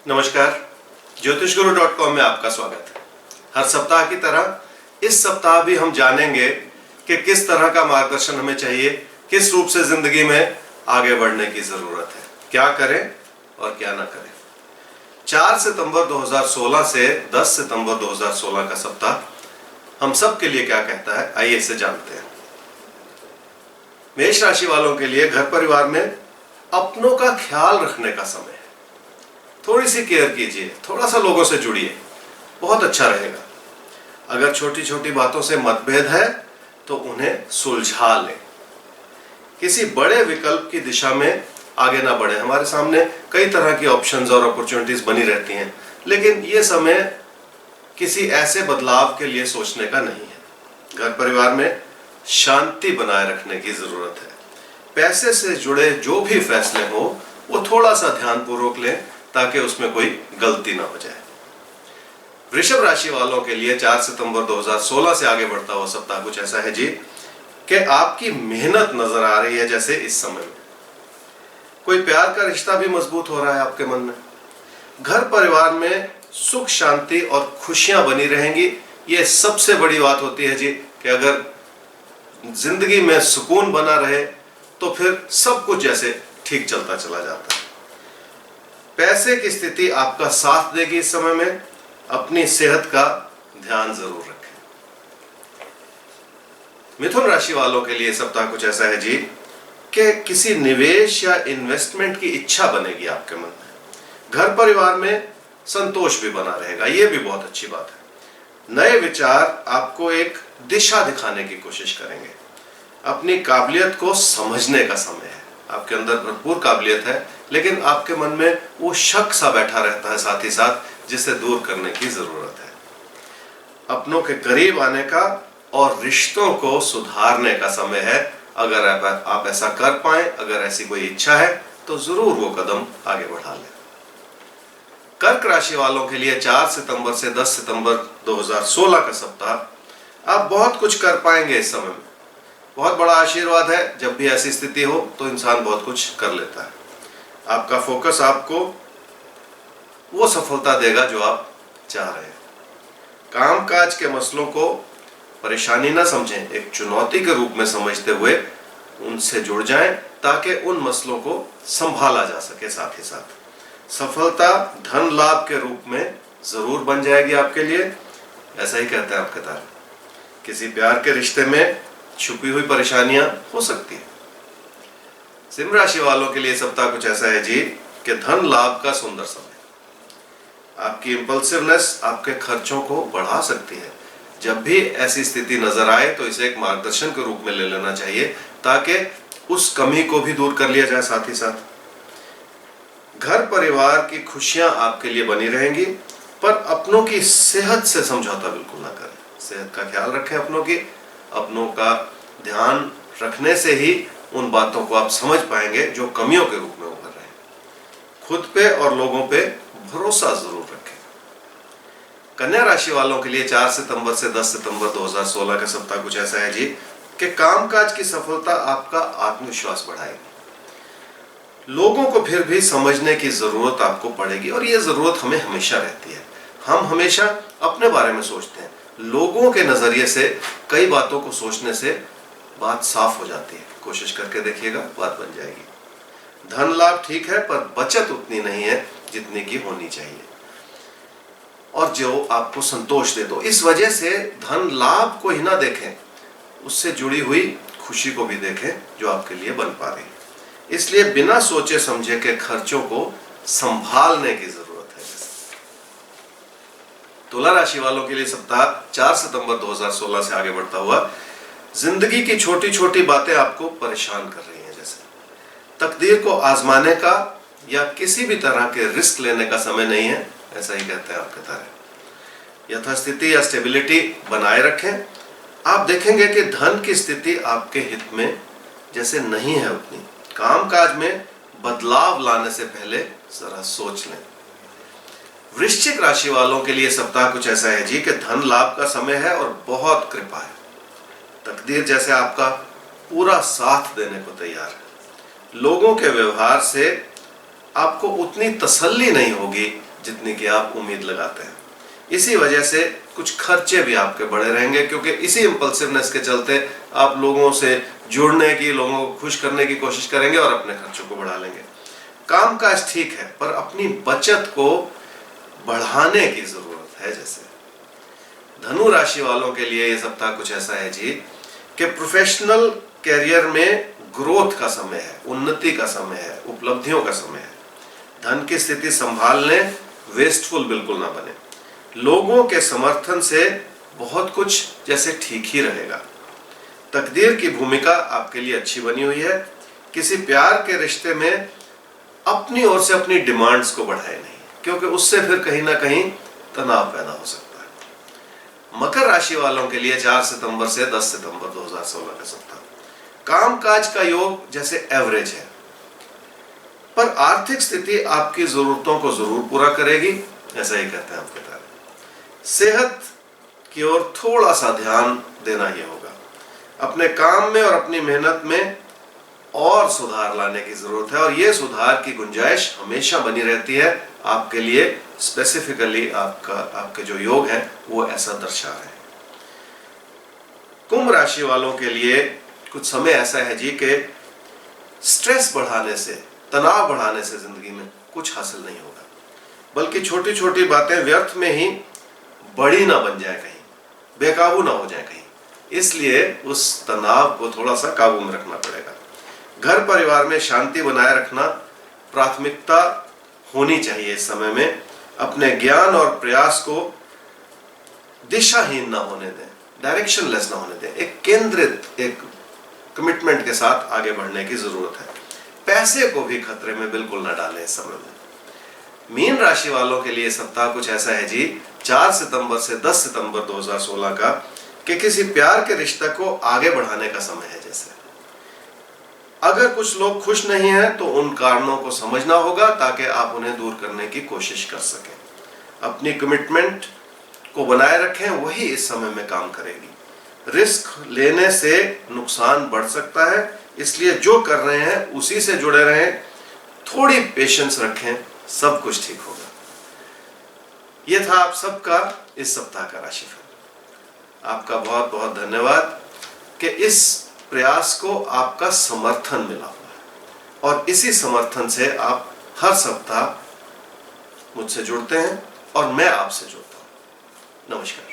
नमस्कार, ज्योतिषगुरु.com में आपका स्वागत है। हर सप्ताह की तरह इस सप्ताह भी हम जानेंगे कि किस तरह का मार्गदर्शन हमें चाहिए, किस रूप से जिंदगी में आगे बढ़ने की जरूरत है, क्या करें और क्या ना करें। 4 सितंबर 2016 से 10 सितंबर 2016 का सप्ताह हम सब के लिए क्या कहता है, आइए इसे जानते हैं। मेष राशि वालों के लिए घर परिवार में अपनों का ख्याल रखने का समय है। थोड़ी सी केयर कीजिए, थोड़ा सा लोगों से जुड़िए, बहुत अच्छा रहेगा। अगर छोटी छोटी बातों से मतभेद है तो उन्हें सुलझा लें। किसी बड़े विकल्प की दिशा में आगे ना बढ़े। हमारे सामने कई तरह की ऑप्शंस और अपॉर्चुनिटीज बनी रहती हैं, लेकिन यह समय किसी ऐसे बदलाव के लिए सोचने का नहीं है। घर परिवार में शांति बनाए रखने की जरूरत है। पैसे से जुड़े जो भी फैसले हो वो थोड़ा सा ध्यानपूर्वक लें ताकि उसमें कोई गलती ना हो जाए। वृषभ राशि वालों के लिए 4 सितंबर 2016 से आगे बढ़ता हुआ सप्ताह कुछ ऐसा है जी कि आपकी मेहनत नजर आ रही है। जैसे इस समय में कोई प्यार का रिश्ता भी मजबूत हो रहा है आपके मन में। घर परिवार में सुख शांति और खुशियां बनी रहेंगी। ये सबसे बड़ी बात होती है जी कि अगर जिंदगी में सुकून बना रहे तो फिर सब कुछ जैसे ठीक चलता चला जाता है। पैसे की स्थिति आपका साथ देगी। इस समय में अपनी सेहत का ध्यान जरूर रखें। मिथुन राशि वालों के लिए सप्ताह कुछ ऐसा है जी कि किसी निवेश या इन्वेस्टमेंट की इच्छा बनेगी आपके मन में। घर परिवार में संतोष भी बना रहेगा, यह भी बहुत अच्छी बात है। नए विचार आपको एक दिशा दिखाने की कोशिश करेंगे। अपनी काबिलियत को समझने का समय है। आपके अंदर भरपूर काबिलियत है, लेकिन आपके मन में वो शक सा बैठा रहता है साथ ही साथ, जिसे दूर करने की जरूरत है। अपनों के करीब आने का और रिश्तों को सुधारने का समय है। अगर आप ऐसा कर पाए, अगर ऐसी कोई इच्छा है तो जरूर वो कदम आगे बढ़ा लें। कर्क राशि वालों के लिए 4 सितंबर से 10 सितंबर 2016 का सप्ताह आप बहुत कुछ कर पाएंगे। इस समय में बहुत बड़ा आशीर्वाद है। जब भी ऐसी स्थिति हो तो इंसान बहुत कुछ कर लेता है। आपका फोकस आपको वो सफलता देगा जो आप चाह रहे हैं। कामकाज के मसलों को परेशानी ना समझें, एक चुनौती के रूप में समझते हुए उनसे जुड़ जाएं ताकि उन मसलों को संभाला जा सके। साथ ही साथ सफलता धन लाभ के रूप में जरूर बन जाएगी आपके लिए। ऐसा ही कहते हैं आपके तारे। किसी प्यार के रिश्ते में छुपी हुई परेशानियां हो सकती है। सिंह राशि वालों के लिए सप्ताह कुछ ऐसा है जी कि धन लाभ का सुंदर समय। आपकी इंपल्सिवनेस आपके खर्चों को बढ़ा सकती है। जब भी ऐसी स्थिति नजर आए तो इसे एक मार्गदर्शन के रूप में ले लेना चाहिए ताकि उस कमी को भी दूर कर लिया जाए। साथ ही साथ घर परिवार की खुशियां आपके लिए बनी रहेंगी, पर अपनों की सेहत से समझौता बिल्कुल ना करें। सेहत का ख्याल रखें। अपनों का ध्यान रखने से ही उन बातों को आप समझ पाएंगे जो कमियों के रूप में उभर रहे हैं। खुद पे और लोगों पे भरोसा जरूर रखें। कन्या राशि वालों के लिए 4 सितंबर से 10 सितंबर 2016 का सप्ताह कुछ ऐसा है जी कि कामकाज की सफलता आपका आत्मविश्वास बढ़ाएगी। लोगों को फिर भी समझने की जरूरत आपको पड़ेगी और यह जरूरत हमें हमेशा रहती है। हम हमेशा अपने बारे में सोचते हैं। लोगों के नजरिए से कई बातों को सोचने से बात साफ हो जाती है। कोशिश करके देखिएगा, बात बन जाएगी। धन लाभ ठीक है, पर बचत उतनी नहीं है जितनी की होनी चाहिए और जो आपको संतोष दे। तो इस वजह से धन लाभ को ही ना देखें, उससे जुड़ी हुई खुशी को भी देखें जो आपके लिए बन पा रही है। इसलिए बिना सोचे समझे के खर्चों को संभालने की जरूरत है। तुला राशि वालों के लिए सप्ताह 4 सितंबर 2016 से आगे बढ़ता हुआ जिंदगी की छोटी छोटी बातें आपको परेशान कर रही हैं। जैसे तकदीर को आजमाने का या किसी भी तरह के रिस्क लेने का समय नहीं है। ऐसा ही कहते हैं आपके तारे। यथास्थिति या स्टेबिलिटी बनाए रखें। आप देखेंगे कि धन की स्थिति आपके हित में जैसे नहीं है उतनी। कामकाज में बदलाव लाने से पहले जरा सोच लें। वृश्चिक राशि वालों के लिए सप्ताह कुछ ऐसा है जी कि धन लाभ का समय है और बहुत कृपा है। तकदीर जैसे आपका पूरा साथ देने को तैयार है। लोगों के व्यवहार से आपको उतनी तसल्ली नहीं होगी जितनी की आप उम्मीद लगाते हैं। इसी वजह से कुछ खर्चे भी आपके बढ़े रहेंगे, क्योंकि इसी इम्पल्सिवनेस के चलते आप लोगों से जुड़ने की, लोगों को खुश करने की कोशिश करेंगे और अपने खर्चों को बढ़ा लेंगे। कामकाज ठीक है, पर अपनी बचत को बढ़ाने की जरूरत है। जैसे धनु राशि वालों के लिए ये सप्ताह कुछ ऐसा है जी कि प्रोफेशनल कैरियर में ग्रोथ का समय है, उन्नति का समय है, उपलब्धियों का समय है। धन की स्थिति संभाल लें, वेस्टफुल बिल्कुल ना बने। लोगों के समर्थन से बहुत कुछ जैसे ठीक ही रहेगा। तकदीर की भूमिका आपके लिए अच्छी बनी हुई है। किसी प्यार के रिश्ते में अपनी ओर से अपनी डिमांड्स को बढ़ाए नहीं, क्योंकि उससे फिर कहीं ना कहीं तनाव पैदा हो सकता है। मकर राशि वालों के लिए 4 सितंबर से 10 सितंबर 2016 का सप्ताह कामकाज का योग जैसे एवरेज है, पर आर्थिक स्थिति आपकी जरूरतों को जरूर पूरा करेगी, ऐसा ही कहते हैं आपके तारे। सेहत की ओर थोड़ा सा ध्यान देना ही होगा। अपने काम में और अपनी मेहनत में और सुधार लाने की जरूरत है, और यह सुधार की गुंजाइश हमेशा बनी रहती है। आपके लिए स्पेसिफिकली आपके जो योग है वो ऐसा दर्शा रहे हैं। कुंभ राशि वालों के लिए कुछ समय ऐसा है जी कि स्ट्रेस बढ़ाने से, तनाव बढ़ाने से जिंदगी में कुछ हासिल नहीं होगा, बल्कि छोटी छोटी बातें व्यर्थ में ही बड़ी ना बन जाए, कहीं बेकाबू ना हो जाए कहीं। इसलिए उस तनाव को थोड़ा सा काबू में रखना पड़ेगा। घर परिवार में शांति बनाए रखना प्राथमिकता होनी चाहिए इस समय में। अपने ज्ञान और प्रयास को दिशाहीन ना होने दें, डायरेक्शनलेस ना होने दें। एक केंद्रित, एक कमिटमेंट के साथ आगे बढ़ने की जरूरत है। पैसे को भी खतरे में बिल्कुल ना डालें इस समय में। मीन राशि वालों के लिए सप्ताह कुछ ऐसा है जी 4 सितंबर से 10 सितंबर 2016 का कि किसी प्यार के रिश्ते को आगे बढ़ाने का समय है। जैसे अगर कुछ लोग खुश नहीं हैं तो उन कारणों को समझना होगा, ताकि आप उन्हें दूर करने की कोशिश कर सकें। अपनी कमिटमेंट को बनाए रखें, वही इस समय में काम करेगी। रिस्क लेने से नुकसान बढ़ सकता है, इसलिए जो कर रहे हैं उसी से जुड़े रहें, थोड़ी पेशेंस रखें, सब कुछ ठीक होगा। यह था आप सबका इस सप्ताह का राशिफल। आपका बहुत बहुत धन्यवाद कि इस प्रयास को आपका समर्थन मिला हुआ है, और इसी समर्थन से आप हर सप्ताह मुझसे जुड़ते हैं और मैं आपसे जुड़ता हूं। नमस्कार।